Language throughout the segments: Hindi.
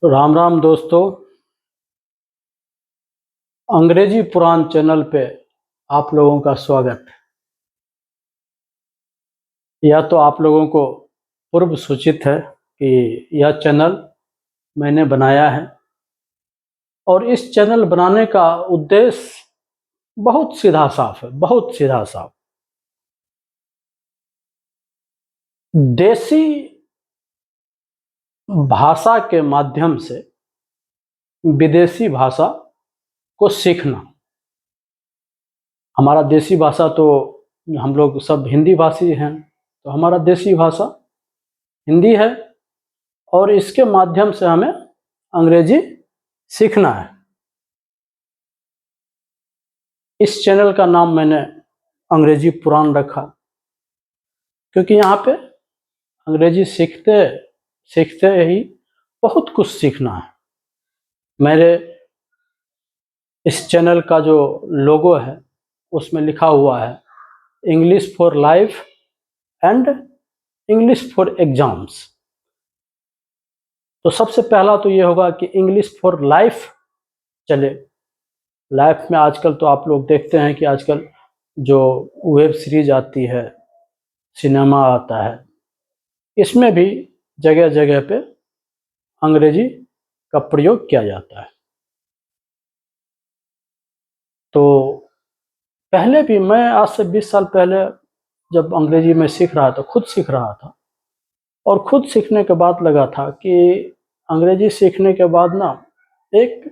राम राम दोस्तों। अंग्रेजी पुराण चैनल पे आप लोगों का स्वागत है। यह तो आप लोगों को पूर्व सूचित है कि यह चैनल मैंने बनाया है और इस चैनल बनाने का उद्देश्य बहुत सीधा साफ है, बहुत सीधा साफ। देसी भाषा के माध्यम से विदेशी भाषा को सीखना। हमारा देसी भाषा तो हम लोग सब हिंदी भाषी हैं, तो हमारा देसी भाषा हिंदी है और इसके माध्यम से हमें अंग्रेजी सीखना है। इस चैनल का नाम मैंने अंग्रेजी पुराण रखा क्योंकि यहाँ पे अंग्रेजी सीखते सीखते ही बहुत कुछ सीखना है। मेरे इस चैनल का जो लोगो है उसमें लिखा हुआ है English for life and English for exams. तो सबसे पहला तो ये होगा कि इंग्लिश फॉर लाइफ चले। लाइफ में आजकल तो आप लोग देखते हैं कि आजकल जो वेब सीरीज आती है, सिनेमा आता है, इसमें भी जगह जगह पे अंग्रेजी का प्रयोग किया जाता है। तो पहले भी मैं आज से 20 साल पहले जब अंग्रेजी में सीख रहा था, खुद सीख रहा था, और खुद सीखने के बाद लगा था कि अंग्रेजी सीखने के बाद ना एक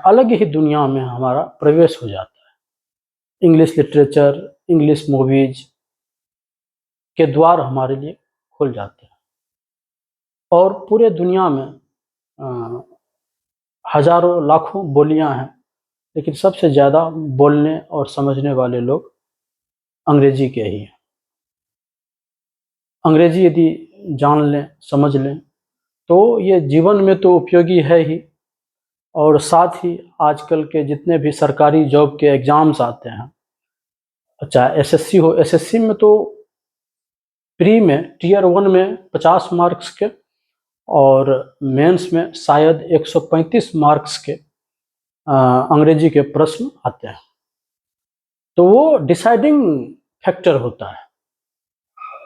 अलग ही दुनिया में हमारा प्रवेश हो जाता है। इंग्लिश लिटरेचर, इंग्लिश मूवीज के द्वार हमारे लिए खुल जाते हैं और पूरे दुनिया में हजारों लाखों बोलियां हैं, लेकिन सबसे ज़्यादा बोलने और समझने वाले लोग अंग्रेजी के ही हैं। अंग्रेजी यदि जान लें, समझ लें, तो ये जीवन में तो उपयोगी है ही, और साथ ही आजकल के जितने भी सरकारी जॉब के एग्ज़ाम्स आते हैं, चाहे एसएससी हो, एसएससी में तो प्री में टियर 1 में 50 मार्क्स के और मेंस में शायद 135 मार्क्स के अंग्रेजी के प्रश्न आते हैं। तो वो डिसाइडिंग फैक्टर होता है।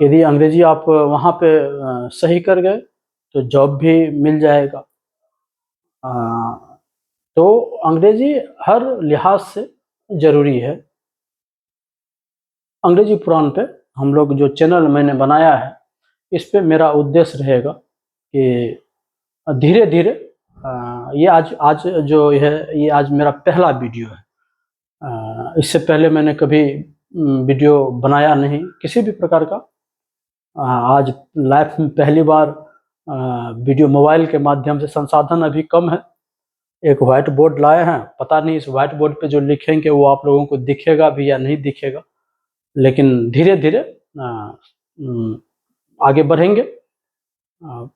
यदि अंग्रेजी आप वहाँ पे सही कर गए तो जॉब भी मिल जाएगा। तो अंग्रेजी हर लिहाज से ज़रूरी है। अंग्रेजी पुराण पे हम लोग जो चैनल मैंने बनाया है, इस पे मेरा उद्देश्य रहेगा कि धीरे धीरे ये आज जो है, ये आज मेरा पहला वीडियो है। इससे पहले मैंने कभी वीडियो बनाया नहीं किसी भी प्रकार का। आज लाइफ में पहली बार वीडियो मोबाइल के माध्यम से, संसाधन अभी कम है, एक व्हाइट बोर्ड लाए हैं। पता नहीं इस व्हाइट बोर्ड पे जो लिखेंगे वो आप लोगों को दिखेगा भी या नहीं दिखेगा, लेकिन धीरे धीरे आगे बढ़ेंगे।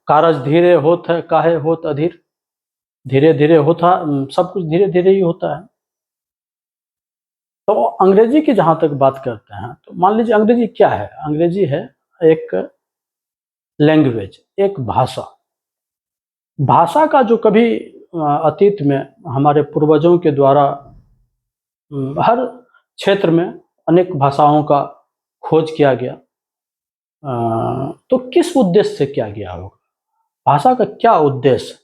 कारज धीरे होत है काहे होत अधीर, धीरे धीरे होता, सब कुछ धीरे धीरे ही होता है। तो अंग्रेजी की जहाँ तक बात करते हैं, तो मान लीजिए अंग्रेजी क्या है। अंग्रेजी है एक लैंग्वेज, एक भाषा। भाषा का जो कभी अतीत में हमारे पूर्वजों के द्वारा हर क्षेत्र में अनेक भाषाओं का खोज किया गया, तो किस उद्देश्य से किया गया होगा? भाषा का क्या उद्देश्य?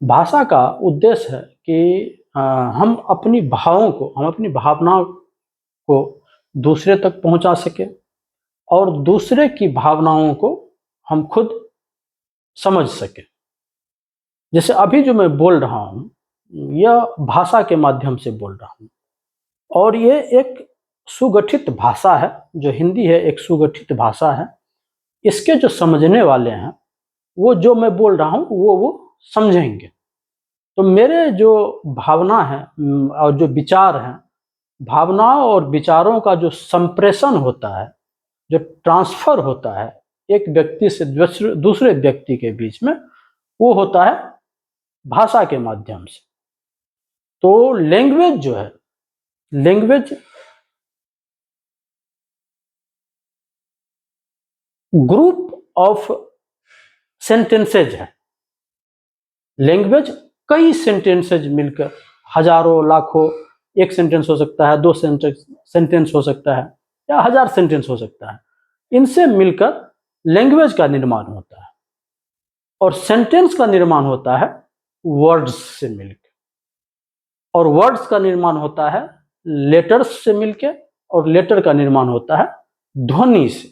भाषा का उद्देश्य है कि हम अपनी भावों को, हम अपनी भावनाओं को दूसरे तक पहुंचा सके और दूसरे की भावनाओं को हम खुद समझ सके। जैसे अभी जो मैं बोल रहा हूँ, यह भाषा के माध्यम से बोल रहा हूँ, और ये एक सुगठित भाषा है। जो हिंदी है एक सुगठित भाषा है। इसके जो समझने वाले हैं, वो जो मैं बोल रहा हूँ वो समझेंगे। तो मेरे जो भावना है और जो विचार हैं, भावनाओं और विचारों का जो संप्रेषण होता है, जो ट्रांसफर होता है एक व्यक्ति से दूसरे व्यक्ति के बीच में, वो होता है भाषा के माध्यम से। तो लैंग्वेज जो है, लैंग्वेज ग्रुप ऑफ सेंटेंसेज है। लैंग्वेज कई सेंटेंसेज मिलकर, हजारों लाखों, एक सेंटेंस हो सकता है, 2 सेंटेंस हो सकता है, या 1000 सेंटेंस हो सकता है, इनसे मिलकर लैंग्वेज का निर्माण होता है। और सेंटेंस का निर्माण होता है वर्ड्स से मिलकर, और वर्ड्स का निर्माण होता है लेटर्स से मिलकर, और लेटर का निर्माण होता है ध्वनि से।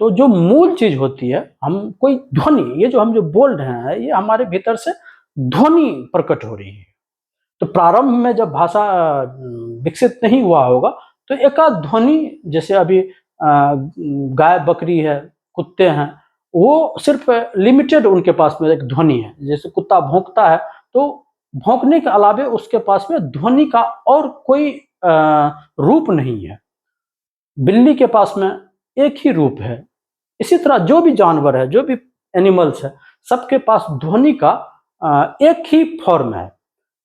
तो जो मूल चीज होती है, हम कोई ध्वनि, ये जो हम जो बोल रहे हैं, ये हमारे भीतर से ध्वनि प्रकट हो रही है। तो प्रारंभ में जब भाषा विकसित नहीं हुआ होगा, तो एकाध ध्वनि, जैसे अभी गाय बकरी है, कुत्ते हैं, वो सिर्फ लिमिटेड उनके पास में एक ध्वनि है। जैसे कुत्ता भौंकता है, तो भौंकने के अलावे उसके पास में ध्वनि का और कोई रूप नहीं है। बिल्ली के पास में एक ही रूप है। इसी तरह जो भी जानवर है, जो भी एनिमल्स है, सबके पास ध्वनि का एक ही फॉर्म है।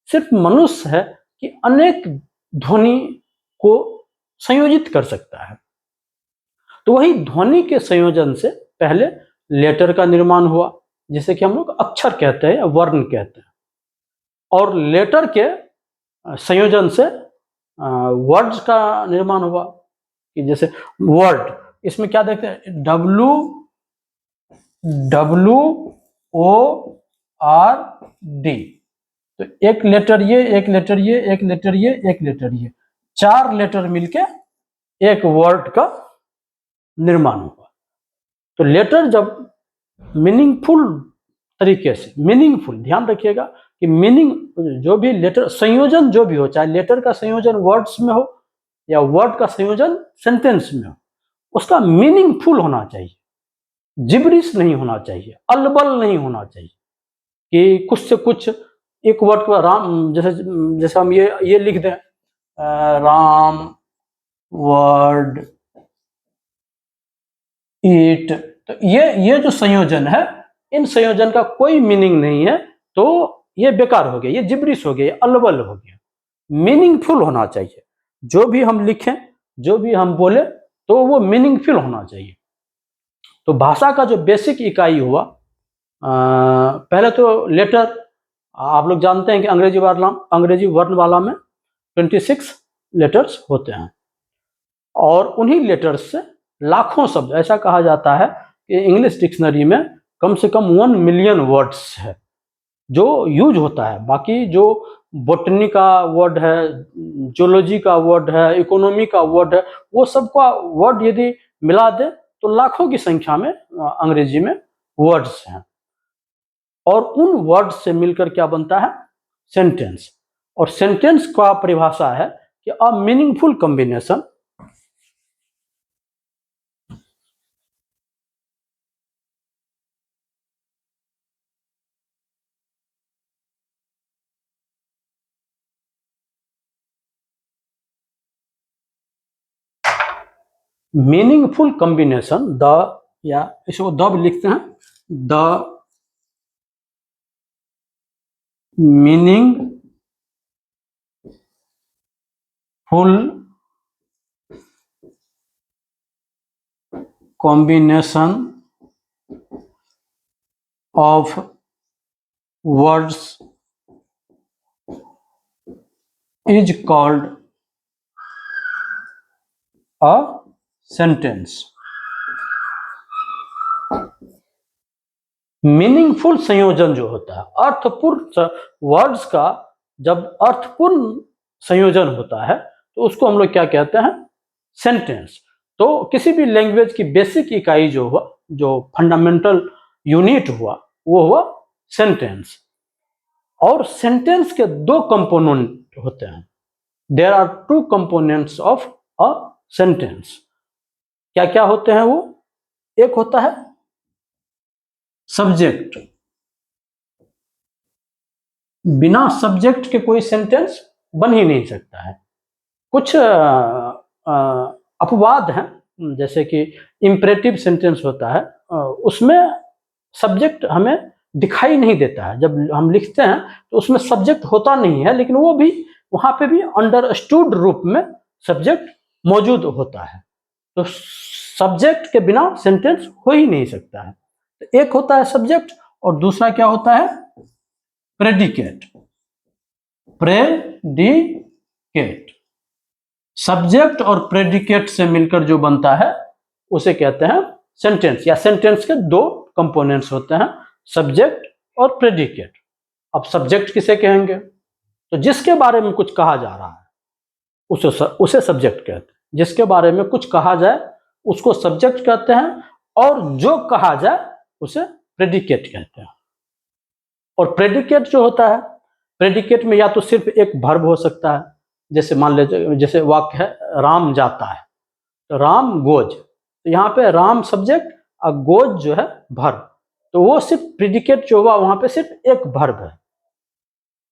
सिर्फ मनुष्य है कि अनेक ध्वनि को संयोजित कर सकता है। तो वही ध्वनि के संयोजन से पहले लेटर का निर्माण हुआ, जिसे कि हम लोग अक्षर कहते हैं या वर्ण कहते हैं, और लेटर के संयोजन से वर्ड्स का निर्माण हुआ। कि जैसे वर्ड, इसमें क्या देखते हैं, WORD, तो एक लेटर ये, एक लेटर ये, एक लेटर ये, एक लेटर ये, 4 लेटर मिलके एक वर्ड का निर्माण हुआ। तो लेटर जब मीनिंगफुल तरीके से, मीनिंगफुल, ध्यान रखिएगा कि मीनिंग, जो भी लेटर संयोजन जो भी हो, चाहे लेटर का संयोजन वर्ड्स में हो या वर्ड का संयोजन सेंटेंस में हो, उसका मीनिंगफुल होना चाहिए, जिब्रिश नहीं होना चाहिए, अलबल नहीं होना चाहिए कि कुछ से कुछ एक वर्ड का राम, जैसे हम ये लिख दें, राम वर्ड ईट, तो ये जो संयोजन है, इन संयोजन का कोई मीनिंग नहीं है, तो ये बेकार हो गया, ये जिब्रिश हो गया, ये अलबल हो गया। मीनिंगफुल होना चाहिए, जो भी हम लिखें, जो भी हम बोले, तो वो मीनिंगफुल होना चाहिए। तो भाषा का जो बेसिक इकाई हुआ, पहले तो लेटर, आप लोग जानते हैं कि अंग्रेजी वर्णमाला में 26 लेटर्स होते हैं, और उन्हीं लेटर्स से लाखों शब्द, ऐसा कहा जाता है कि इंग्लिश डिक्शनरी में कम से कम 1 मिलियन वर्ड्स है जो यूज होता है। बाकी जो बोटनी का वर्ड है, जोलॉजी का वर्ड है, इकोनॉमी का वर्ड है, वो सबका वर्ड यदि मिला दे तो लाखों की संख्या में अंग्रेजी में वर्ड्स हैं। और उन वर्ड्स से मिलकर क्या बनता है, सेंटेंस। और सेंटेंस का परिभाषा है कि अ मीनिंगफुल कॉम्बिनेशन द, या इसको द भी लिखते हैं, the meaningful combination of words is called a sentence। Meaningful संयोजन जो होता है, अर्थपूर्ण वर्ड्स का जब अर्थपूर्ण संयोजन होता है, तो उसको हम लोग क्या कहते हैं, सेंटेंस। तो किसी भी लैंग्वेज की बेसिक इकाई जो हुआ, जो फंडामेंटल यूनिट हुआ, वो हुआ सेंटेंस। और सेंटेंस के 2 कंपोनेंट होते हैं। There are 2 components of a sentence. क्या क्या होते हैं वो, एक होता है सब्जेक्ट, बिना सब्जेक्ट के कोई सेंटेंस बन ही नहीं सकता है। कुछ अपवाद हैं, जैसे कि इंपरेटिव सेंटेंस होता है, उसमें सब्जेक्ट हमें दिखाई नहीं देता है। जब हम लिखते हैं तो उसमें सब्जेक्ट होता नहीं है, लेकिन वो भी वहां पे भी अंडरस्टूड रूप में सब्जेक्ट मौजूद होता है। तो सब्जेक्ट के बिना सेंटेंस हो ही नहीं सकता है। तो एक होता है सब्जेक्ट, और दूसरा क्या होता है, प्रेडिकेट। प्रेडिकेट सब्जेक्ट और प्रेडिकेट से मिलकर जो बनता है उसे कहते हैं सेंटेंस, या सेंटेंस के दो कंपोनेंट्स होते हैं, सब्जेक्ट और प्रेडिकेट। अब सब्जेक्ट किसे कहेंगे? तो जिसके बारे में कुछ कहा जा रहा है उसे सब्जेक्ट कहते हैं। जिसके बारे में कुछ कहा जाए उसको सब्जेक्ट कहते हैं, और जो कहा जाए उसे प्रेडिकेट कहते हैं। और प्रेडिकेट जो होता है, प्रेडिकेट में या तो सिर्फ एक वर्ब हो सकता है, जैसे मान लीजिए, जैसे वाक्य है राम जाता है तो राम गोज, तो यहाँ पे राम सब्जेक्ट और गोज जो है वर्ब, तो वो सिर्फ प्रेडिकेट जो हुआ वहां पे सिर्फ एक वर्ब है।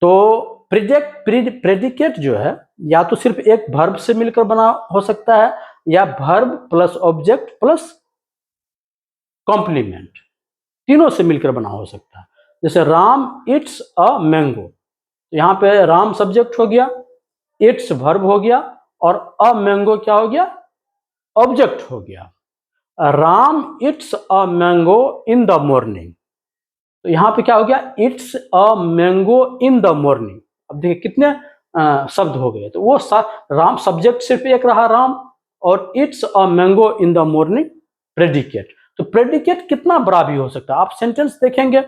तो प्रेडिकेट जो है या तो सिर्फ एक वर्ब से मिलकर बना हो सकता है, या verb plus object plus complement, तीनों से मिलकर बना हो सकता है। जैसे राम इट्स अ मैंगो, तो यहाँ पे राम सब्जेक्ट हो गया, इट्स वर्ब हो गया, और अ मैंगो क्या हो गया? ऑब्जेक्ट हो गया। Ram it's a mango in the morning, तो यहाँ पे क्या हो गया? It's a mango in the morning. अब देखिए कितने शब्द हो गए, तो वो राम सब्जेक्ट सिर्फ एक रहा राम, और it's a mango in the morning predicate. तो प्रेडिकेट कितना बड़ा भी हो सकता है। आप सेंटेंस देखेंगे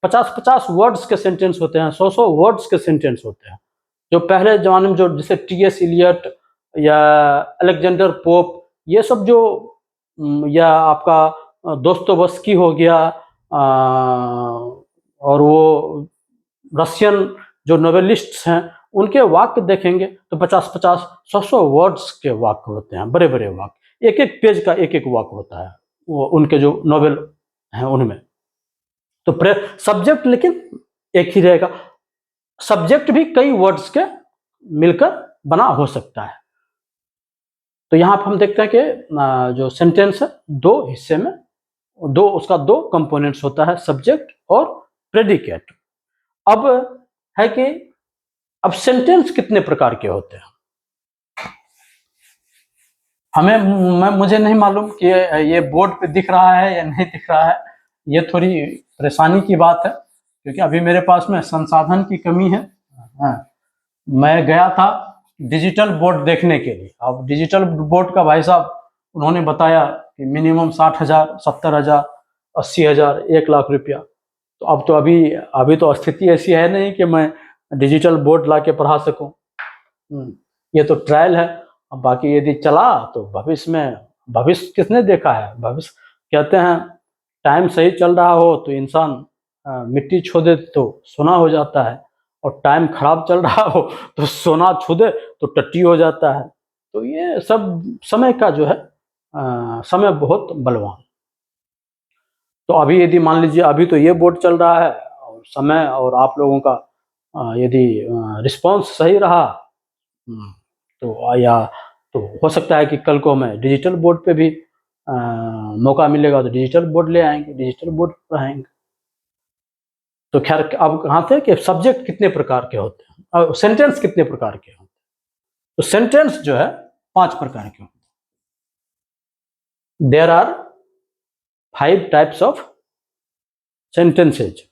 50-50 वर्ड्स के सेंटेंस होते हैं, 100-100 वर्ड्स के सेंटेंस होते हैं। जो पहले जमाने में जो जैसे टी.एस. इलियट या अलेक्जेंडर पोप, ये सब जो या आपका दोस्तोवस्की हो गया, और वो रशियन जो नोवेलिस्ट्स हैं, उनके वाक्य देखेंगे तो 50-50 100-100 वर्ड्स के वाक्य होते हैं, बड़े बड़े वाक्य, एक एक पेज का एक एक वाक्य होता है वो उनके जो नोवेल हैं उनमें। तो सब्जेक्ट लेकिन एक ही रहेगा, सब्जेक्ट भी कई वर्ड्स के मिलकर बना हो सकता है। तो यहाँ पर हम देखते हैं कि जो सेंटेंस है दो हिस्से में, उसका दो कंपोनेंट्स होता है, सब्जेक्ट और प्रेडिकेट। अब है कि अब सेंटेंस कितने प्रकार के होते हैं, मुझे नहीं मालूम कि ये बोर्ड पे दिख रहा है या नहीं दिख रहा है। ये थोड़ी परेशानी की बात है क्योंकि अभी मेरे पास में संसाधन की कमी है। हाँ, मैं गया था डिजिटल बोर्ड देखने के लिए। अब डिजिटल बोर्ड का भाई साहब उन्होंने बताया कि मिनिमम 60,000, 70,000, 80,000, 1,00,000 रुपया। तो अब तो अभी तो स्थिति ऐसी है नहीं कि मैं डिजिटल बोर्ड ला के पढ़ा सकूं। ये तो ट्रायल है। अब बाकी यदि चला तो भविष्य किसने देखा है? भविष्य कहते हैं टाइम सही चल रहा हो तो इंसान मिट्टी छू दे तो सोना हो जाता है, और टाइम खराब चल रहा हो तो सोना छू दे तो टट्टी हो जाता है। तो ये सब समय का जो है समय बहुत बलवान। तो अभी यदि मान लीजिए अभी तो ये बोर्ड चल रहा है, और समय और आप लोगों का यदि रिस्पांस सही रहा तो हो सकता है कि कल को मैं डिजिटल बोर्ड पे भी मौका मिलेगा तो डिजिटल बोर्ड ले आएंगे, डिजिटल बोर्ड पढ़ाएंगे। तो खैर अब कहाँ थे कि सब्जेक्ट कितने प्रकार के होते हैं और सेंटेंस कितने प्रकार के होते हैं। तो सेंटेंस जो है 5 प्रकार के होते हैं। There are 5 types of sentences.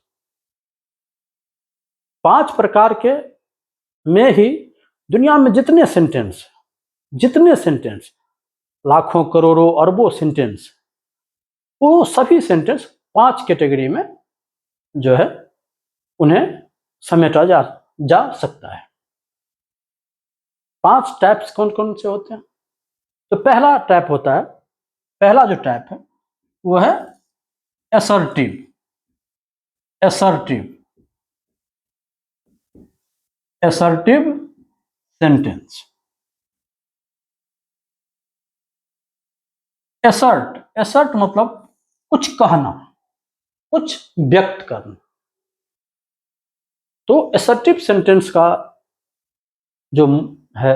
5 प्रकार के में ही दुनिया में जितने सेंटेंस लाखों करोड़ों अरबों सेंटेंस, वो सभी सेंटेंस 5 कैटेगरी में जो है उन्हें समेटा जा सकता है। 5 टाइप्स कौन कौन से होते हैं? तो पहला जो टाइप है वो है असर्टिव सेंटेंस। असर्ट मतलब कुछ कहना, कुछ व्यक्त करना। तो असर्टिव सेंटेंस का जो है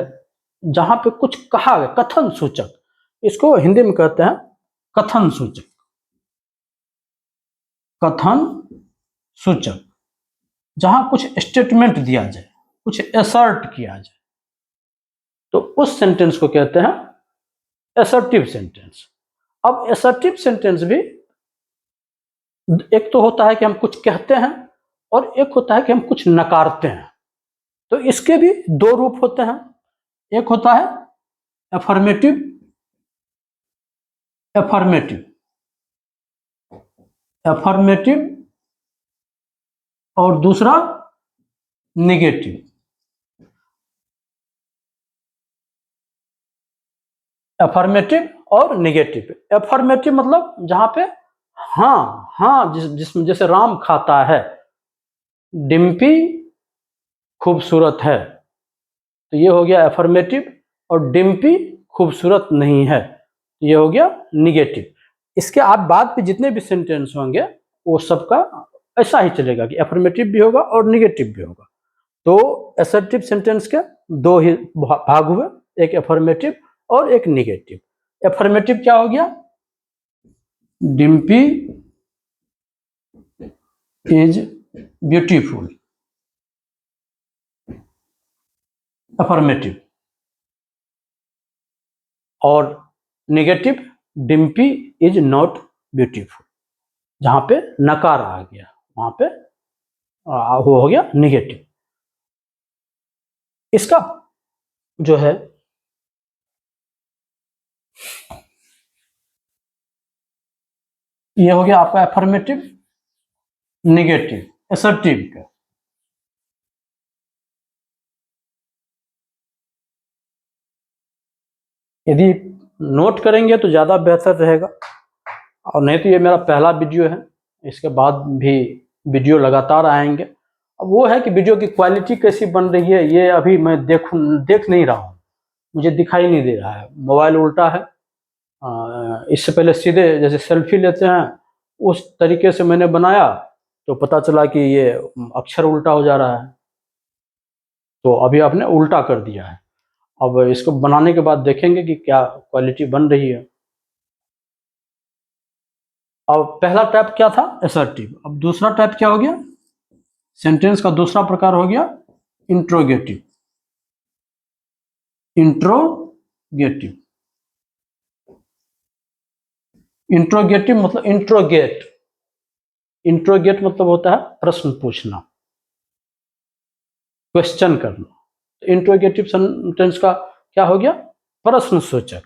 जहां पे कुछ कहा गया, कथन सूचक, इसको हिंदी में कहते हैं कथन सूचक। जहां कुछ स्टेटमेंट दिया जाए, कुछ असर्ट किया जाए, तो उस सेंटेंस को कहते हैं असर्टिव सेंटेंस। अब असर्टिव सेंटेंस भी एक तो होता है कि हम कुछ कहते हैं, और एक होता है कि हम कुछ नकारते हैं। तो इसके भी दो रूप होते हैं, एक होता है अफर्मेटिव अफर्मेटिव अफर्मेटिव और दूसरा निगेटिव। अफर्मेटिव और निगेटिव। अफर्मेटिव मतलब जहां पे हाँ हाँ, जिसमें जैसे राम खाता है, डिम्पी खूबसूरत है, तो ये हो गया अफर्मेटिव। और डिम्पी खूबसूरत नहीं है, तो ये हो गया निगेटिव। इसके आप बाद में जितने भी सेंटेंस होंगे वो सबका ऐसा ही चलेगा कि अफर्मेटिव भी होगा और निगेटिव भी होगा। तो असर्टिव सेंटेंस के दो ही भाग हुए, एक अफर्मेटिव और एक निगेटिव। अफर्मेटिव क्या हो गया? Dimpy is beautiful, affirmative. और negative, Dimpy is not beautiful, जहां पे नकार आ गया वहां पे वो हो गया निगेटिव। इसका जो है ये हो गया आपका अफर्मेटिव निगेटिव असर्टिव का। यदि नोट करेंगे तो ज़्यादा बेहतर रहेगा, और नहीं तो ये मेरा पहला वीडियो है, इसके बाद भी वीडियो लगातार आएंगे। अब वो है कि वीडियो की क्वालिटी कैसी बन रही है ये अभी मैं देख नहीं रहा हूँ, मुझे दिखाई नहीं दे रहा है, मोबाइल उल्टा है। इससे पहले सीधे जैसे सेल्फी लेते हैं उस तरीके से मैंने बनाया, तो पता चला कि ये अक्षर उल्टा हो जा रहा है, तो अभी आपने उल्टा कर दिया है। अब इसको बनाने के बाद देखेंगे कि क्या क्वालिटी बन रही है। अब पहला टाइप क्या था? असर्टिव। अब दूसरा टाइप क्या हो गया? सेंटेंस का दूसरा प्रकार हो गया इंट्रोगेटिव। इंट्रोगेटिव इंट्रोगेटिव मतलब इंट्रोगेट। इंट्रोगेट मतलब होता है प्रश्न पूछना, क्वेश्चन करना। इंट्रोगेटिव सेंटेंस का क्या हो गया? प्रश्न सूचक।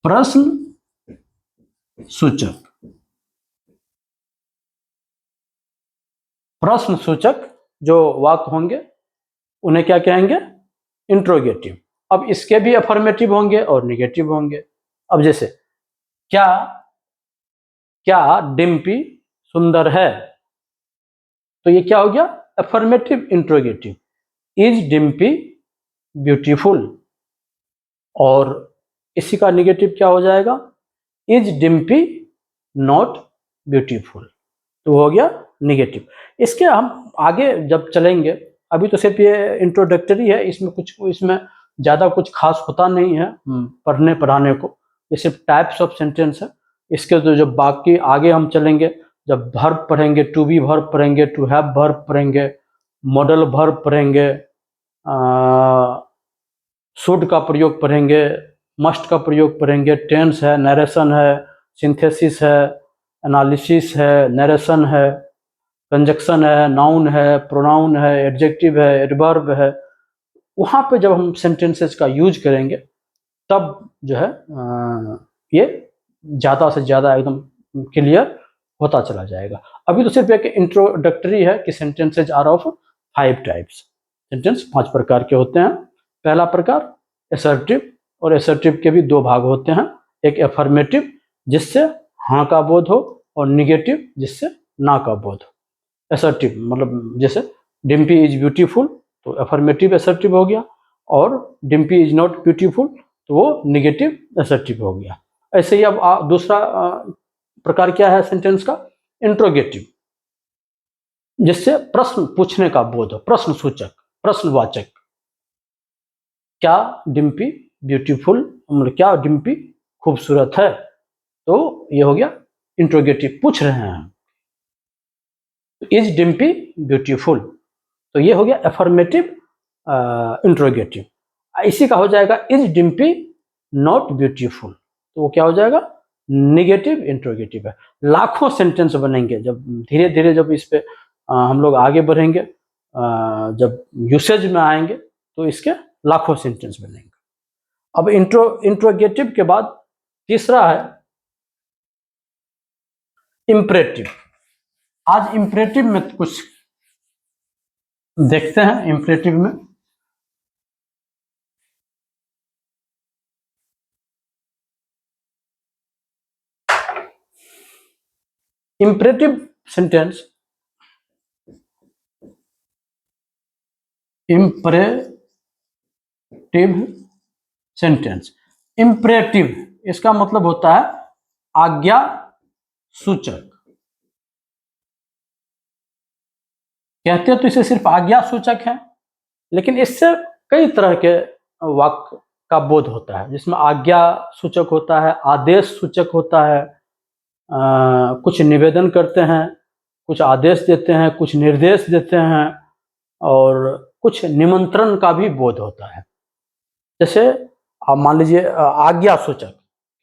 प्रश्न सूचक प्रश्न सूचक जो वाक्य होंगे उन्हें क्या कहेंगे? इंट्रोगेटिव। अब इसके भी अफर्मेटिव होंगे और निगेटिव होंगे। अब जैसे क्या क्या डिम्पी सुंदर है, तो ये क्या हो गया? Affirmative interrogative. Is Dimpy beautiful. और इसी का निगेटिव क्या हो जाएगा? इज डिम्पी नॉट ब्यूटीफुल, तो हो गया निगेटिव। इसके हम आगे जब चलेंगे, अभी तो सिर्फ ये इंट्रोडक्टरी है, इसमें ज़्यादा कुछ खास होता नहीं है पढ़ने पढ़ाने को, ये सिर्फ टाइप्स ऑफ सेंटेंस है। इसके तो जब बाकी आगे हम चलेंगे, जब वर्ब पढ़ेंगे, टू बी वर्ब पढ़ेंगे, टू हैव वर्ब पढ़ेंगे, मॉडल वर्ब पढ़ेंगे, शुड का प्रयोग पढ़ेंगे, मस्ट का प्रयोग पढ़ेंगे, टेंस है, नरेशन है, सिंथेसिस है, एनालिसिस है, नरेशन है, कंजक्शन है, नाउन है, प्रोनाउन है, एडजेक्टिव है, एडवर्ब है। वहाँ पे जब हम सेंटेंसेस का यूज करेंगे तब जो है ये ज़्यादा से ज़्यादा एकदम क्लियर होता चला जाएगा। अभी तो सिर्फ एक इंट्रोडक्टरी है कि sentences are of 5 types. Sentence 5 प्रकार के होते हैं। पहला प्रकार असर्टिव, और असर्टिव के भी 2 भाग होते हैं, एक अफर्मेटिव जिससे हाँ का बोध हो, और निगेटिव जिससे ना का बोध हो। असर्टिव मतलब जैसे डिम्पी इज ब्यूटीफुल, तो अफर्मेटिव असर्टिव हो गया, और डिम्पी इज नॉट ब्यूटीफुल तो वो निगेटिव असर्टिव हो गया। ऐसे ही अब दूसरा प्रकार क्या है सेंटेंस का? इंट्रोगेटिव, जिससे प्रश्न पूछने का बोध हो, प्रश्न सूचक, प्रश्नवाचक। क्या डिम्पी ब्यूटीफुल, मतलब क्या डिम्पी खूबसूरत है, तो ये हो गया इंट्रोगेटिव, पूछ रहे हैं। इज डिम्पी ब्यूटीफुल, तो ये हो गया अफर्मेटिव इंट्रोगेटिव। इसी का हो जाएगा इज डिम्पी नॉट ब्यूटीफुल, तो वो क्या हो जाएगा? निगेटिव इंट्रोगेटिव है। लाखों सेंटेंस बनेंगे जब धीरे धीरे जब इस पे हम लोग आगे बढ़ेंगे, जब यूसेज में आएंगे तो इसके लाखों सेंटेंस बनेंगे। अब इंट्रोगेटिव के बाद तीसरा है इम्परेटिव। आज इम्परेटिव में कुछ देखते हैं। इम्परेटिव में imperative sentence, imperative sentence, imperative इसका मतलब होता है आज्ञा सूचक। कहते हैं तो इसे सिर्फ आज्ञा सूचक है, लेकिन इससे कई तरह के वाक्य का बोध होता है, जिसमें आज्ञा सूचक होता है, आदेश सूचक होता है, कुछ निवेदन करते हैं, कुछ आदेश देते हैं, कुछ निर्देश देते हैं, और कुछ निमंत्रण का भी बोध होता है। जैसे आप मान लीजिए आज्ञा सूचक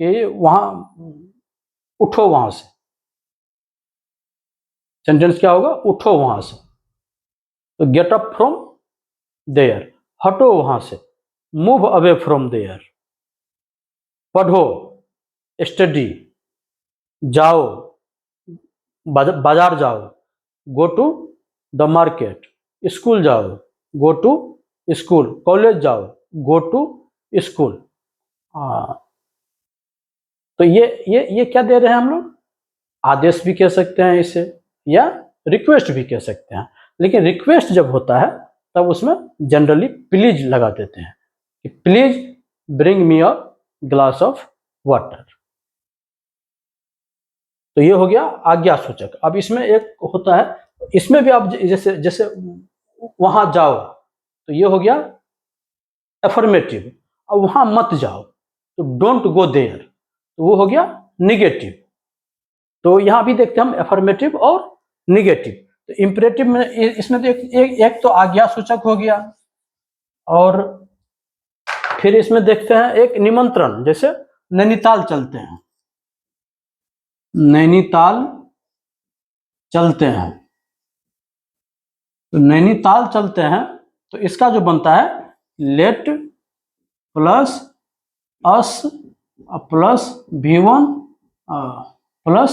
कि वहां उठो, वहां से सेंटेंस क्या होगा, उठो वहां से, तो गेट अप फ्रॉम देयर, हटो वहां से, मूव अवे फ्रॉम देयर, पढ़ो स्टडी, जाओ बाजार जाओ, go to the market, school जाओ, गो टू स्कूल, कॉलेज जाओ, गो टू स्कूल। तो ये क्या दे रहे हैं हम लोग, आदेश भी कह सकते हैं इसे, या रिक्वेस्ट भी कह सकते हैं। लेकिन रिक्वेस्ट जब होता है तब उसमें जनरली प्लीज लगा देते हैं कि please bring me a glass of water. तो ये हो गया आज्ञा सूचक। अब इसमें एक होता है, इसमें भी आप जैसे जैसे वहां जाओ, तो ये हो गया एफर्मेटिव। अब वहां मत जाओ, तो डोंट गो देयर, तो वो हो गया निगेटिव। तो यहां भी देखते हैं हम एफर्मेटिव और निगेटिव। तो इंपरेटिव में इसमें तो एक तो आज्ञा सूचक हो गया, और फिर इसमें देखते हैं एक निमंत्रण, जैसे नैनीताल चलते हैं, नैनीताल चलते हैं। तो नैनीताल चलते हैं, तो इसका जो बनता है let plus us plus V1 plus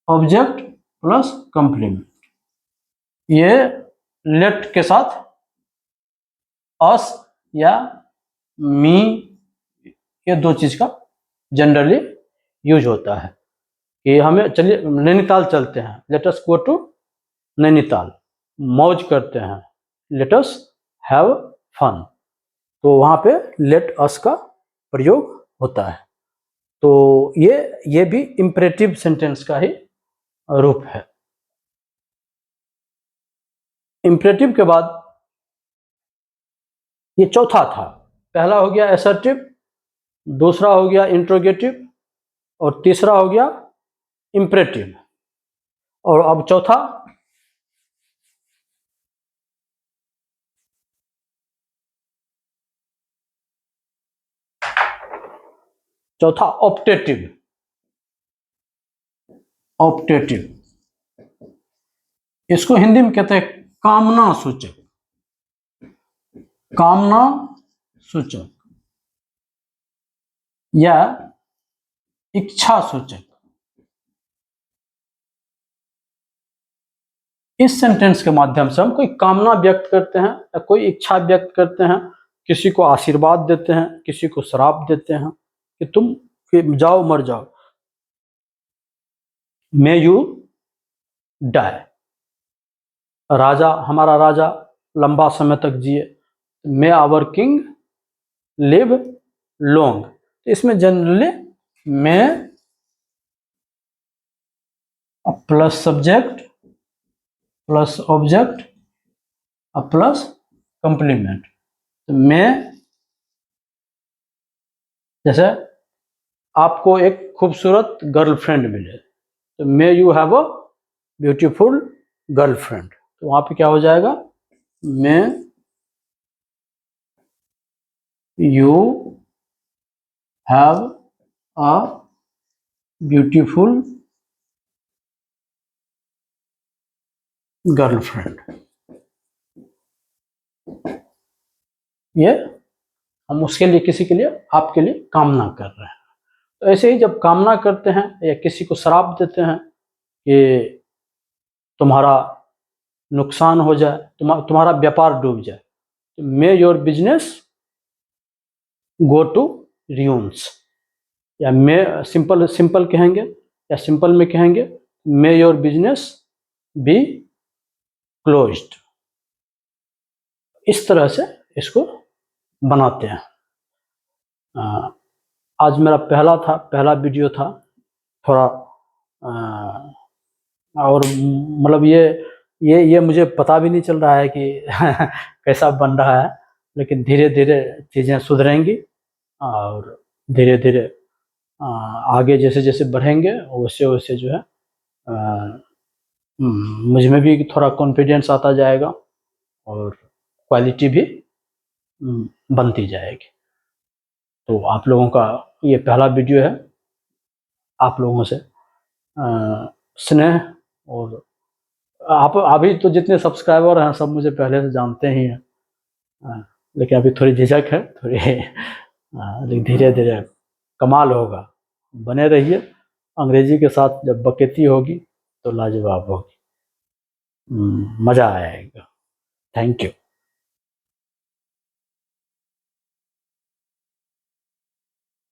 object plus complement. ये लेट के साथ अस या मी, ये दो चीज का जनरली यूज होता है कि हमें चलिए नैनीताल चलते हैं, let us go to Nainital, मौज करते हैं, लेट अस हैव फन। तो वहां पे लेट अस का प्रयोग होता है। तो ये भी इंपरेटिव सेंटेंस का ही रूप है। इंपरेटिव के बाद ये चौथा था, पहला हो गया असर्टिव, दूसरा हो गया इंट्रोगेटिव, और तीसरा हो गया इंपरेटिव, और अब चौथा ऑप्टेटिव। ऑप्टेटिव इसको हिंदी में कहते हैं कामना सूचक, कामना सूचक या इच्छा सूचक। इस सेंटेंस के माध्यम से हम कोई कामना व्यक्त करते हैं या कोई इच्छा व्यक्त करते हैं, किसी को आशीर्वाद देते हैं, किसी को श्राप देते हैं कि तुम जाओ मर जाओ, मे यू डाई, राजा हमारा राजा लंबा समय तक जिए, may our king live long. तो इसमें generally may plus subject plus object plus complement. तो मे, जैसे आपको एक खूबसूरत गर्लफ्रेंड मिले, तो may you have a beautiful girlfriend. तो वहां पे क्या हो जाएगा, may you have a beautiful girlfriend. ये हम उसके लिए, किसी के लिए, आपके लिए कामना कर रहे हैं। तो ऐसे ही जब कामना करते हैं या किसी को श्राप देते हैं कि तुम्हारा नुकसान हो जाए, तुम्हारा व्यापार डूब जाए, तो may your business go to ruins, या मे सिंपल सिंपल कहेंगे, या सिंपल में कहेंगे may your business be closed. इस तरह से इसको बनाते हैं। आज मेरा पहला वीडियो था, थोड़ा और मतलब ये मुझे पता भी नहीं चल रहा है कि कैसा बन रहा है, लेकिन धीरे धीरे चीज़ें सुधरेंगी और धीरे धीरे आगे जैसे जैसे बढ़ेंगे वैसे वैसे जो है मुझ में भी थोड़ा कॉन्फिडेंस आता जाएगा और क्वालिटी भी बनती जाएगी। तो आप लोगों का ये पहला वीडियो है। आप लोगों से स्नेह, और आप अभी तो जितने सब्सक्राइबर हैं सब मुझे पहले से जानते ही हैं, लेकिन अभी थोड़ी झिझक है थोड़ी लेकिन धीरे धीरे कमाल होगा। बने रहिए। अंग्रेजी के साथ जब बकैती होगी तो लाजवाब होगी, मज़ा आएगा। Thank you.